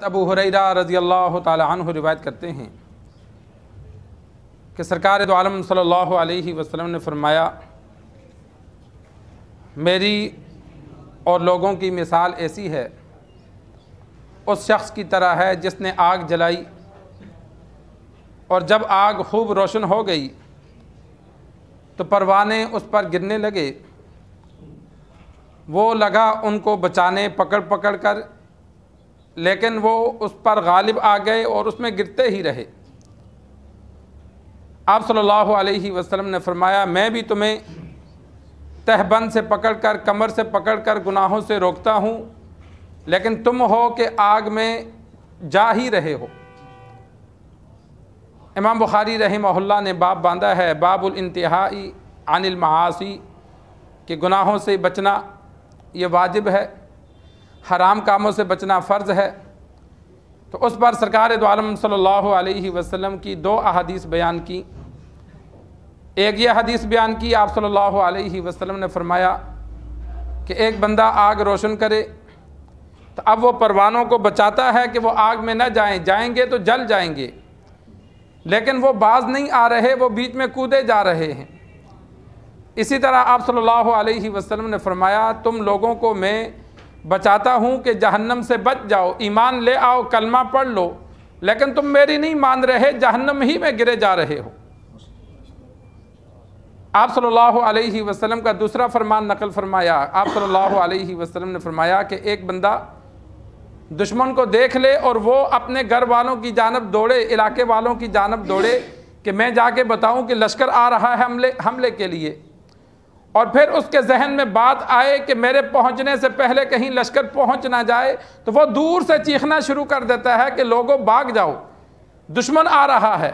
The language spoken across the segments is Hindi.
अबू हुरैरा रज़ियल्लाहु ताला अन्हु रिवायत करते हैं कि सरकार दो आलम सल्लल्लाहु अलैहि वसल्लम ने फरमाया, मेरी और लोगों की मिसाल ऐसी है, उस शख्स की तरह है जिसने आग जलाई और जब आग खूब रोशन हो गई तो परवाने उस पर गिरने लगे। वो लगा उनको बचाने पकड़ पकड़ कर, लेकिन वो उस पर गालिब आ गए और उसमें गिरते ही रहे। आप सल्लल्लाहु अलैहि वसल्लम ने फरमाया, मैं भी तुम्हें तहबंद से पकड़कर, कमर से पकड़कर गुनाहों से रोकता हूँ, लेकिन तुम हो कि आग में जा ही रहे हो। इमाम बुखारी रहमहुल्लाह ने बाब बांधा है, बाबुल इंतिहाई अनिल मआसी, कि गुनाहों से बचना ये वाजिब है, हराम कामों से बचना फ़र्ज़ है। तो उस पर सरकार दो आलम सल्लल्लाहु अलैहि वसल्लम की दो अहादीस बयान की। एक ये हदीस बयान की, आप सल्लल्लाहु अलैहि वसल्लम ने फरमाया कि एक बंदा आग रोशन करे तो अब वो परवानों को बचाता है कि वो आग में न जाएं, जाएंगे तो जल जाएंगे, लेकिन वो बाज नहीं आ रहे, वो बीच में कूदे जा रहे हैं। इसी तरह आप सल्लल्लाहु अलैहि वसल्लम ने फरमाया, तुम लोगों को मैं बचाता हूँ कि जहन्नम से बच जाओ, ईमान ले आओ, कलमा पढ़ लो, लेकिन तुम मेरी नहीं मान रहे, जहन्नम ही में गिरे जा रहे हो। आप सल्लल्लाहु अलैहि वसल्लम का दूसरा फरमान नकल फरमाया। आप सल्लल्लाहु अलैहि वसल्लम ने फरमाया कि एक बंदा दुश्मन को देख ले और वो अपने घर वालों की जानब दौड़े, इलाके वालों की जानब दौड़े कि मैं जाके बताऊं कि लश्कर आ रहा है हमले के लिए, और फिर उसके जहन में बात आए कि मेरे पहुंचने से पहले कहीं लश्कर पहुंच ना जाए, तो वो दूर से चीखना शुरू कर देता है कि लोगों भाग जाओ, दुश्मन आ रहा है।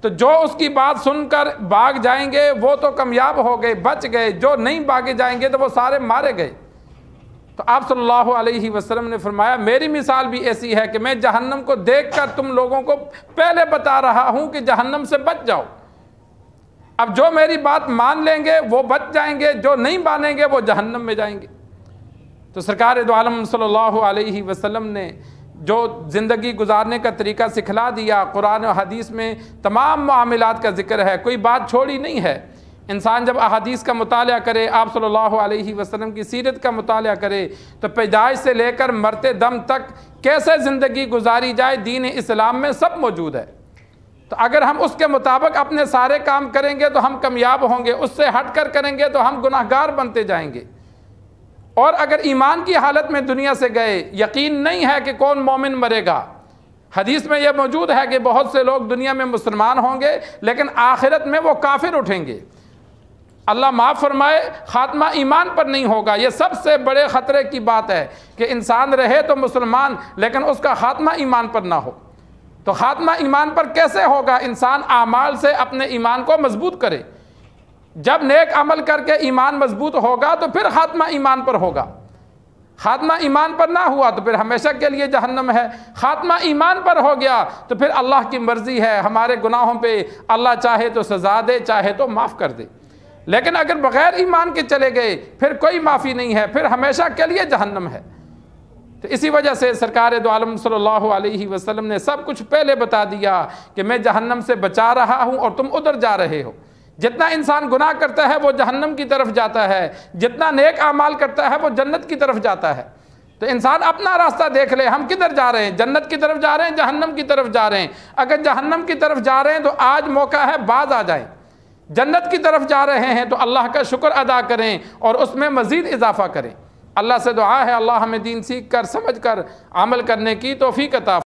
तो जो उसकी बात सुनकर भाग जाएंगे वो तो कामयाब हो गए, बच गए, जो नहीं भागे जाएंगे तो वो सारे मारे गए। तो आप सल्लल्लाहु अलैहि वसल्लम ने फरमाया, मेरी मिसाल भी ऐसी है कि मैं जहन्नम को देखकर तुम लोगों को पहले बता रहा हूं कि जहन्नम से बच जाओ। अब जो मेरी बात मान लेंगे वो बच जाएंगे, जो नहीं मानेंगे वो जहन्नम में जाएंगे। तो सरकार दो आलम सल्लल्लाहु अलैहि वसल्लम ने जो ज़िंदगी गुजारने का तरीका सिखला दिया, कुरान और हदीस में तमाम मामलात का जिक्र है, कोई बात छोड़ी नहीं है। इंसान जब अहादीस का मुताला करे, आप सल्लल्लाहु अलैहि वसल्लम की सीरत का मुताला करे, तो पैदाइश से लेकर मरते दम तक कैसे ज़िंदगी गुजारी जाए दीन इस्लाम में सब मौजूद है। तो अगर हम उसके मुताबिक अपने सारे काम करेंगे तो हम कामयाब होंगे, उससे हट कर करेंगे तो हम गुनाहगार बनते जाएंगे। और अगर ईमान की हालत में दुनिया से गए, यकीन नहीं है कि कौन मोमिन मरेगा। हदीस में यह मौजूद है कि बहुत से लोग दुनिया में मुसलमान होंगे लेकिन आखिरत में वो काफिर उठेंगे। अल्लाह माफ़ फरमाए, खात्मा ईमान पर नहीं होगा। यह सबसे बड़े ख़तरे की बात है कि इंसान रहे तो मुसलमान लेकिन उसका खात्मा ईमान पर ना हो। तो खात्मा ईमान पर कैसे होगा? इंसान आमाल से अपने ईमान को मजबूत करे। जब नेक अमल करके ईमान मजबूत होगा तो फिर खात्मा ईमान पर होगा। खात्मा ईमान पर ना हुआ तो फिर हमेशा के लिए जहन्नम है। खात्मा ईमान पर हो गया तो फिर अल्लाह की मर्ज़ी है, हमारे गुनाहों पे अल्लाह चाहे तो सज़ा दे, चाहे तो माफ़ कर दे। लेकिन अगर बग़ैर ईमान के चले गए फिर कोई माफ़ी नहीं है, फिर हमेशा के लिए जहन्नम है। तो इसी वजह से सरकार दो आलम सल्लल्लाहु अलैहि वसल्लम ने सब कुछ पहले बता दिया कि मैं जहन्नम से बचा रहा हूँ और तुम उधर जा रहे हो। जितना इंसान गुनाह करता है वो जहन्नम की तरफ जाता है, जितना नेक आमाल करता है वो जन्नत की तरफ जाता है। तो इंसान अपना रास्ता देख ले, हम किधर जा रहे हैं? जन्नत की तरफ जा रहे हैं, जहन्नम की तरफ जा रहे हैं? अगर जहन्नम की तरफ जा रहे हैं तो आज मौका है, बाज आ जाएं। जन्नत की तरफ जा रहे हैं तो अल्लाह का शुक्र अदा करें और उसमें मज़ीद इजाफा करें। अल्लाह से दुआ है, अल्लाह हमें दीन सीख कर समझ कर अमल करने की तौफीक अता